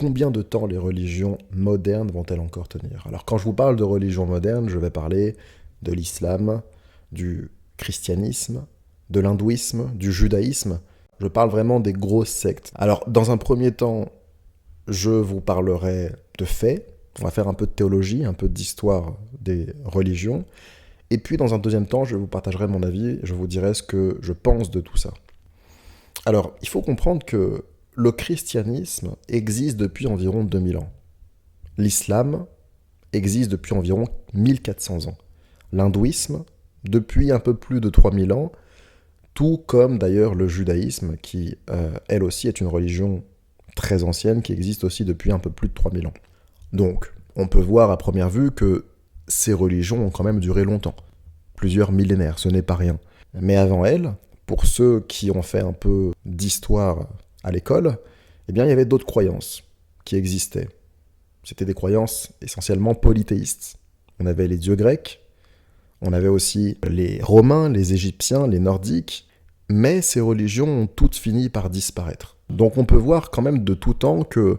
combien de temps les religions modernes vont-elles encore tenir? Alors quand je vous parle de religion moderne, je vais parler de l'islam, du christianisme, de l'hindouisme, du judaïsme. Je parle vraiment des grosses sectes. Alors dans un premier temps, je vous parlerai de faits. On va faire un peu de théologie, un peu d'histoire des religions. Et puis dans un deuxième temps, je vous partagerai mon avis, je vous dirai ce que je pense de tout ça. Alors, il faut comprendre que le christianisme existe depuis environ 2000 ans. L'islam existe depuis environ 1400 ans. L'hindouisme, depuis un peu plus de 3000 ans, tout comme d'ailleurs le judaïsme, qui, elle aussi, est une religion très ancienne, qui existe aussi depuis un peu plus de 3000 ans. Donc, on peut voir à première vue que ces religions ont quand même duré longtemps. Plusieurs millénaires, ce n'est pas rien. Mais avant elles, pour ceux qui ont fait un peu d'histoire à l'école, eh bien, il y avait d'autres croyances qui existaient. C'était des croyances essentiellement polythéistes. On avait les dieux grecs, on avait aussi les Romains, les Égyptiens, les Nordiques, mais ces religions ont toutes fini par disparaître. Donc on peut voir quand même de tout temps que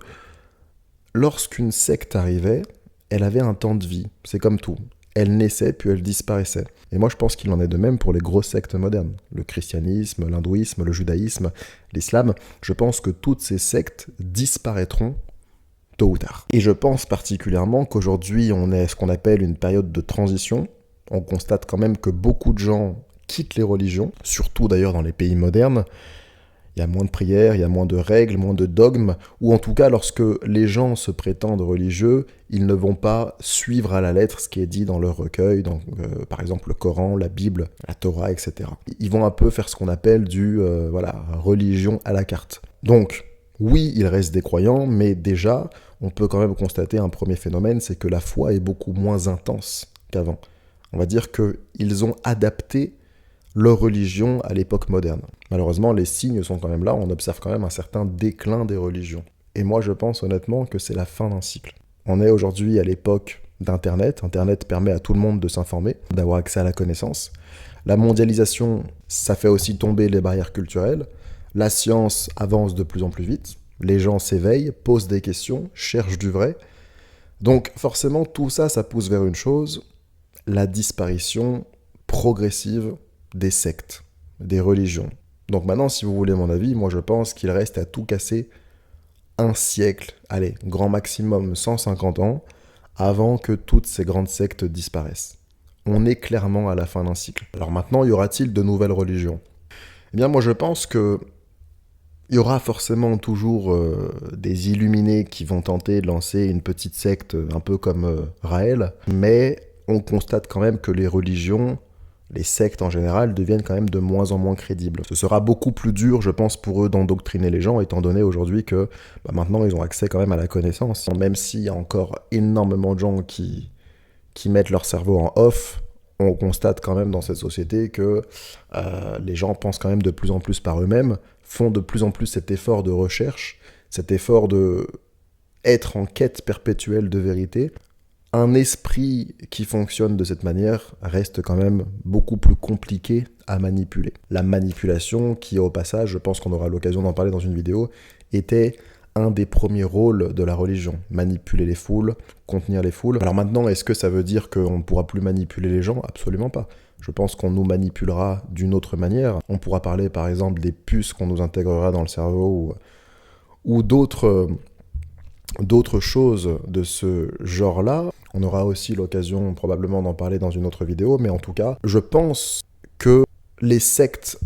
lorsqu'une secte arrivait, elle avait un temps de vie, c'est comme tout. Elle naissait puis elle disparaissait. Et moi je pense qu'il en est de même pour les grosses sectes modernes. Le christianisme, l'hindouisme, le judaïsme, l'islam. Je pense que toutes ces sectes disparaîtront tôt ou tard. Et je pense particulièrement qu'aujourd'hui on est ce qu'on appelle une période de transition. On constate quand même que beaucoup de gens quittent les religions, surtout d'ailleurs dans les pays modernes. Il y a moins de prières, il y a moins de règles, moins de dogmes, ou en tout cas, lorsque les gens se prétendent religieux, ils ne vont pas suivre à la lettre ce qui est dit dans leur recueil, par exemple le Coran, la Bible, la Torah, etc. Ils vont un peu faire ce qu'on appelle religion à la carte. Donc, oui, il reste des croyants, mais déjà, on peut quand même constater un premier phénomène, c'est que la foi est beaucoup moins intense qu'avant. On va dire qu'ils ont adapté leur religion à l'époque moderne. Malheureusement, les signes sont quand même là, on observe quand même un certain déclin des religions. Et moi, je pense honnêtement que c'est la fin d'un cycle. On est aujourd'hui à l'époque d'Internet. Internet permet à tout le monde de s'informer, d'avoir accès à la connaissance. La mondialisation, ça fait aussi tomber les barrières culturelles. La science avance de plus en plus vite. Les gens s'éveillent, posent des questions, cherchent du vrai. Donc forcément, tout ça, ça pousse vers une chose, la disparition progressive des sectes, des religions. Donc maintenant, si vous voulez mon avis, moi je pense qu'il reste à tout casser un siècle, allez, grand maximum 150 ans, avant que toutes ces grandes sectes disparaissent. On est clairement à la fin d'un cycle. Alors maintenant, y aura-t-il de nouvelles religions? Eh bien moi je pense que il y aura forcément toujours des illuminés qui vont tenter de lancer une petite secte, un peu comme Raël, mais on constate quand même que les religions, les sectes en général, deviennent quand même de moins en moins crédibles. Ce sera beaucoup plus dur, je pense, pour eux d'endoctriner les gens, étant donné aujourd'hui que maintenant ils ont accès quand même à la connaissance. Même s'il y a encore énormément de gens qui mettent leur cerveau en off, on constate quand même dans cette société que les gens pensent quand même de plus en plus par eux-mêmes, font de plus en plus cet effort de recherche, cet effort de être en quête perpétuelle de vérité. Un esprit qui fonctionne de cette manière reste quand même beaucoup plus compliqué à manipuler. La manipulation, qui au passage, je pense qu'on aura l'occasion d'en parler dans une vidéo, était un des premiers rôles de la religion. Manipuler les foules, contenir les foules. Alors maintenant, est-ce que ça veut dire qu'on ne pourra plus manipuler les gens? Absolument pas. Je pense qu'on nous manipulera d'une autre manière. On pourra parler par exemple des puces qu'on nous intégrera dans le cerveau ou d'autres choses de ce genre-là. On aura aussi l'occasion probablement d'en parler dans une autre vidéo, mais en tout cas, je pense que les sectes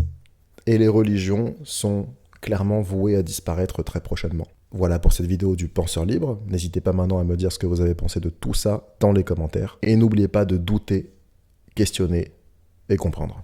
et les religions sont clairement vouées à disparaître très prochainement. Voilà pour cette vidéo du Penseur Libre. N'hésitez pas maintenant à me dire ce que vous avez pensé de tout ça dans les commentaires. Et n'oubliez pas de douter, questionner et comprendre.